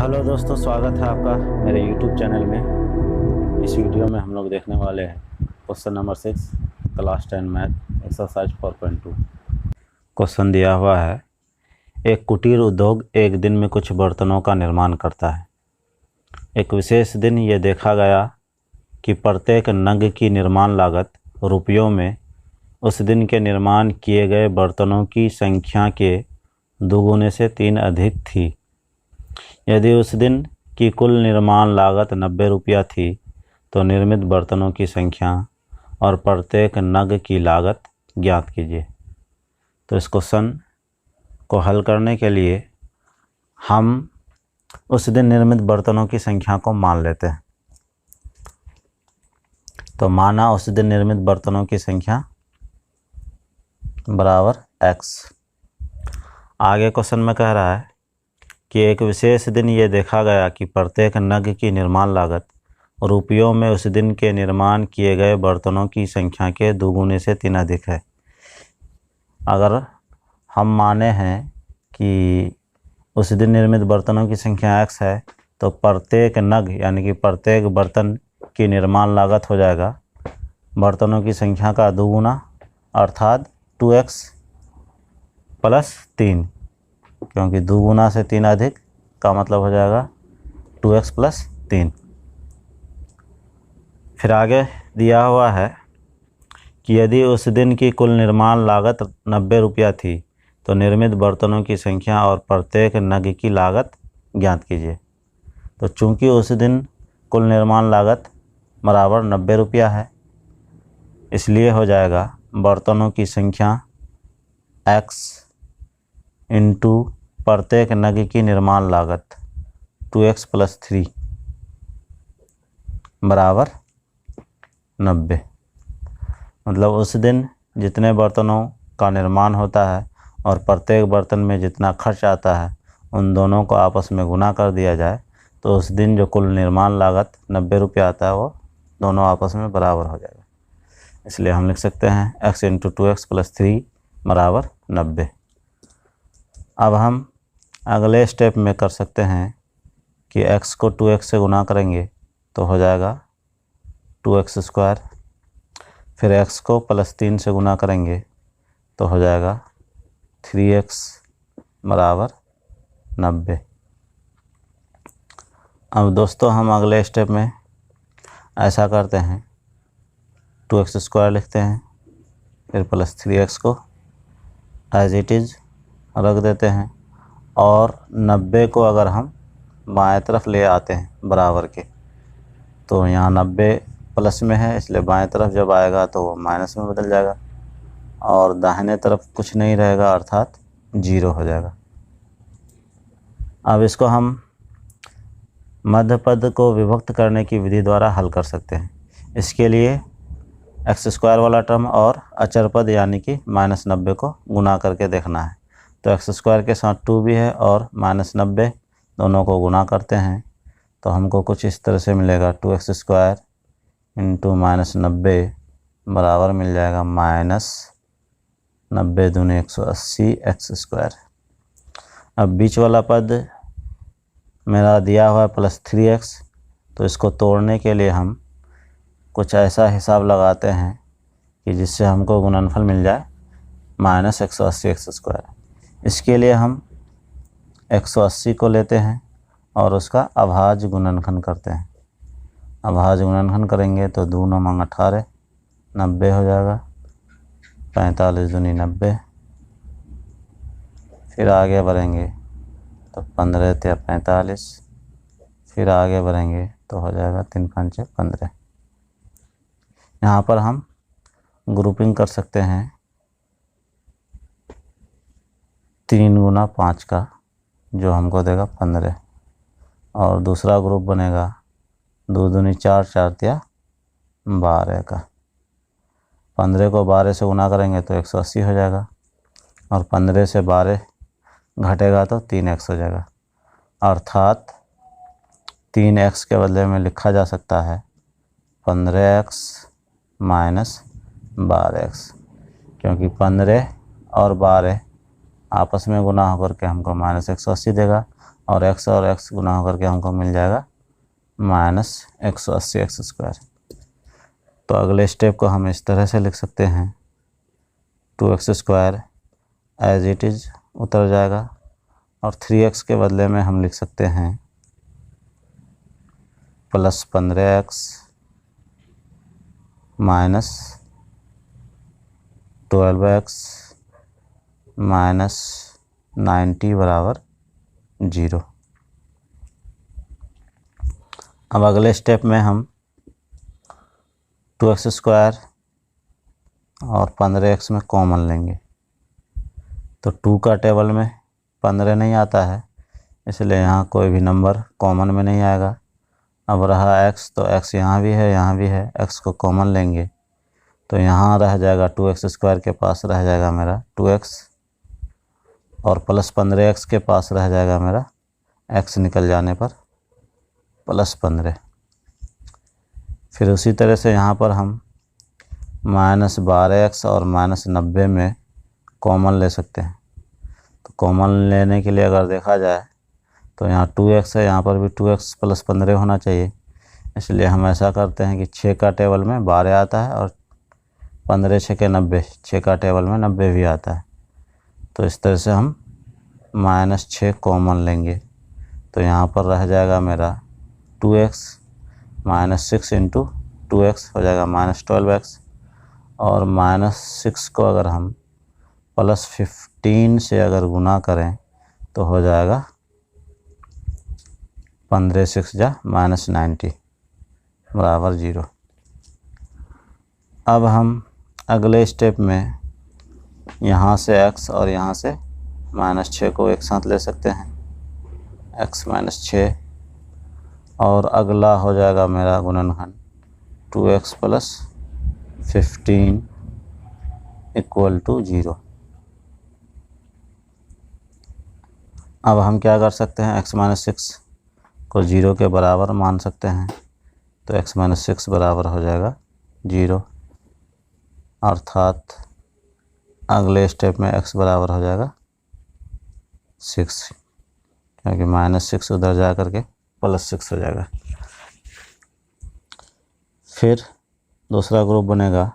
Hello दोस्तों, स्वागत है आपका मेरे YouTube चैनल में। इस वीडियो में हम लोग देखने वाले हैं question number 6 class 10 math exercise 4.2। Question दिया हुआ है, एक कुटीर उद्योग एक दिन में कुछ बर्तनों का निर्माण करता है। एक विशेष दिन ये देखा गया कि प्रत्येक नग की निर्माण लागत रुपयों में उस दिन के निर्माण किए गए बर्तनों की संख्या के दोगुने से 3 अधिक थी। यदि उस दिन की कुल निर्माण लागत 90 रुपया थी तो निर्मित बर्तनों की संख्या और प्रत्येक नग की लागत ज्ञात कीजिए। तो इस क्वेश्चन को हल करने के लिए हम उस दिन निर्मित बर्तनों की संख्या को मान लेते हैं। तो माना उस दिन निर्मित बर्तनों की संख्या बराबर x। आगे क्वेश्चन में कह रहा है कि एक विशेष दिन ये देखा गया कि प्रत्येक नग की निर्माण लागत रुपयों में उस दिन के निर्माण किए गए बर्तनों की संख्या के दोगुने से 3 अधिक है। अगर हम माने हैं कि उस दिन निर्मित बर्तनों की संख्या x है तो प्रत्येक नग यानी कि प्रत्येक बर्तन की निर्माण लागत हो जाएगा बर्तनों की संख्या का दोगुना अर्थात 2x + 3, क्योंकि दोगुना से 3 अधिक का मतलब हो जाएगा 2x + 3। फिर आगे दिया हुआ है कि यदि उस दिन की कुल निर्माण लागत 90 रुपया थी तो निर्मित बर्तनों की संख्या और प्रत्येक नग की लागत ज्ञात कीजिए। तो चूंकि उस दिन कुल निर्माण लागत बराबर 90 रुपया है, इसलिए हो जाएगा बर्तनों की संख्या x इंटू प्रत्येक नग की निर्माण लागत 2x + 3 बराबर 90। मतलब उस दिन जितने बर्तनों का निर्माण होता है और प्रत्येक बर्तन में जितना खर्च आता है उन दोनों को आपस में गुना कर दिया जाए तो उस दिन जो कुल निर्माण लागत 90 रुपया आता है वो दोनों आपस में बराबर हो जाएगा। इसलिए हम लिख सकते हैं x इंटू 2x + 3 बराबर 90। अब हम अगले स्टेप में कर सकते हैं कि x को 2x से गुना करेंगे तो हो जाएगा 2x²। फिर x को +3 से गुना करेंगे तो हो जाएगा 3x बराबर 90। अब दोस्तों हम अगले स्टेप में ऐसा करते हैं, 2x² लिखते हैं, फिर +3x को एज इट इज़ रख देते हैं और 90 को अगर हम बाएं तरफ ले आते हैं बराबर के तो यहाँ 90 प्लस में है, इसलिए बाएं तरफ जब आएगा तो वो माइनस में बदल जाएगा और दाहिने तरफ कुछ नहीं रहेगा अर्थात 0 हो जाएगा। अब इसको हम मध्य पद को विभक्त करने की विधि द्वारा हल कर सकते हैं। इसके लिए x² वाला टर्म और अचर पद यानी कि -90 को गुना करके देखना है। तो x² के साथ 2 भी है और -90 दोनों को गुना करते हैं तो हमको कुछ इस तरह से मिलेगा 2x² इंटू -90 बराबर मिल जाएगा -90 दूनी 180 x²। अब बीच वाला पद मेरा दिया हुआ है +3x, तो इसको तोड़ने के लिए हम कुछ ऐसा हिसाब लगाते हैं कि जिससे हमको गुणनफल मिल जाए -180 x²। इसके लिए हम 180 को लेते हैं और उसका अभाज्य गुणनखंड करते हैं। अभाज्य गुणनखंड करेंगे तो 2 × 9 = 18, 90 हो जाएगा, 45 दूनी 90। फिर आगे बढ़ेंगे तो 15 × 45, फिर आगे बढ़ेंगे तो हो जाएगा 3 × 5 = 15। यहाँ पर हम ग्रुपिंग कर सकते हैं 3 × 5 का, जो हमको देगा 15, और दूसरा ग्रुप बनेगा 2 दूनी 4, 4 तिया 12 का। 15 को 12 से गुना करेंगे तो 180 हो जाएगा और 15 से 12 घटेगा तो 3x हो जाएगा, अर्थात 3x के बदले में लिखा जा सकता है 15x - 12x, क्योंकि 15 और 12 आपस में गुना होकर के हमको -180 देगा और x गुना होकर के हमको मिल जाएगा -180x²। तो अगले स्टेप को हम इस तरह से लिख सकते हैं, 2x² एज इट इज़ उतर जाएगा और 3x के बदले में हम लिख सकते हैं +15x -12x -90 बराबर 0। अब अगले स्टेप में हम 2x² और 15x में कॉमन लेंगे। तो 2 का टेबल में 15 नहीं आता है, इसलिए यहाँ कोई भी नंबर कॉमन में नहीं आएगा। अब रहा x, तो x यहाँ भी है, यहाँ भी है, x को कॉमन लेंगे तो यहाँ रह जाएगा 2x² के पास रह जाएगा मेरा 2x और +15x के पास रह जाएगा मेरा x निकल जाने पर +15। फिर उसी तरह से यहाँ पर हम -12x और -90 में कॉमन ले सकते हैं। तो कॉमन लेने के लिए अगर देखा जाए तो यहाँ 2x है, यहाँ पर भी 2x + 15 होना चाहिए। इसलिए हम ऐसा करते हैं कि 6 का टेबल में 12 आता है और 15 6 के 90, 6 का टेबल में 90 भी आता है। तो इस तरह से हम -6 कॉमन लेंगे तो यहाँ पर रह जाएगा मेरा 2x -6 × 2x हो जाएगा -12x और -6 को अगर हम +15 से अगर गुना करें तो हो जाएगा 15 6 जा -90 बराबर 0। अब हम अगले स्टेप में यहाँ से x और यहाँ से -6 को एक साथ ले सकते हैं, x -6 और अगला हो जाएगा मेरा गुणनखंड 2x + 15 = 0। अब हम क्या कर सकते हैं, x -6 को 0 के बराबर मान सकते हैं। तो x -6 बराबर हो जाएगा 0, अर्थात अगले स्टेप में x बराबर हो जाएगा 6, क्योंकि -6 उधर जा करके +6 हो जाएगा। फिर दूसरा ग्रुप बनेगा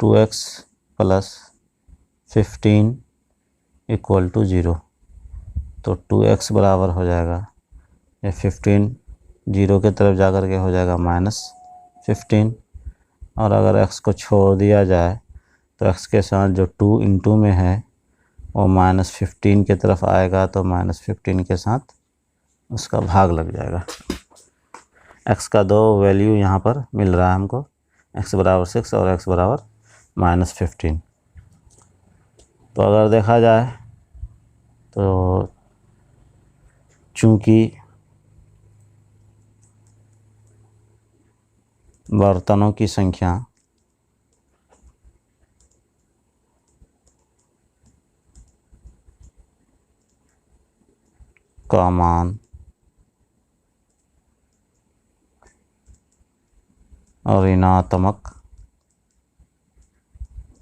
2x + 15 = 0। तो 2x बराबर हो जाएगा, ये 15 0 के तरफ जा कर के हो जाएगा -15 और अगर x को छोड़ दिया जाए तो x के साथ जो 2 × 2 में है वो -15 के तरफ आएगा, तो -15 के साथ उसका भाग लग जाएगा। x का 2 वैल्यू यहाँ पर मिल रहा है हमको, x बराबर 6 और x बराबर -15। तो अगर देखा जाए तो चूँकि बर्तनों की संख्या का मान ऋणात्मक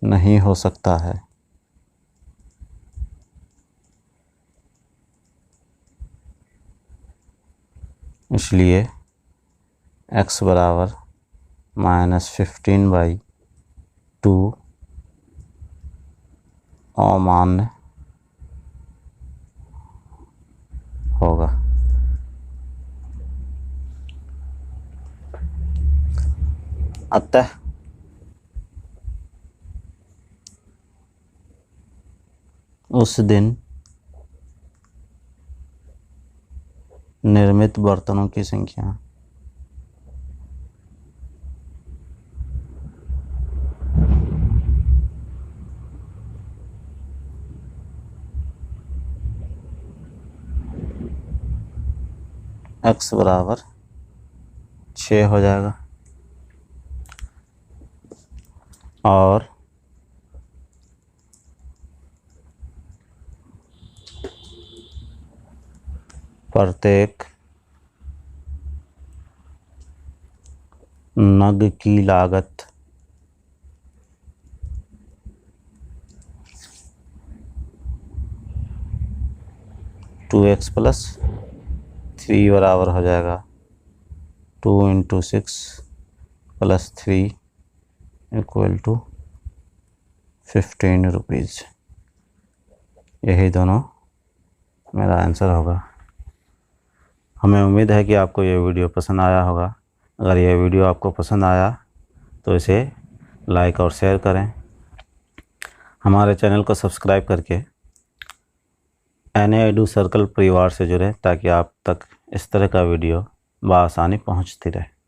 नहीं हो सकता है, इसलिए x बराबर -15/2 अमान्य होगा। अतः उस दिन निर्मित बर्तनों की संख्या x बराबर 6 हो जाएगा और प्रत्येक नग की लागत 2x प्लस 3 बराबर हो जाएगा 2 × 6 + 3 = 15 रुपीज़। यही दोनों मेरा आंसर होगा। हमें उम्मीद है कि आपको ये वीडियो पसंद आया होगा। अगर ये वीडियो आपको पसंद आया तो इसे लाइक और शेयर करें। हमारे चैनल को सब्सक्राइब करके NA Edu सर्कल परिवार से जुड़ें ताकि आप तक इस तरह का वीडियो बआसानी पहुंचती रहे।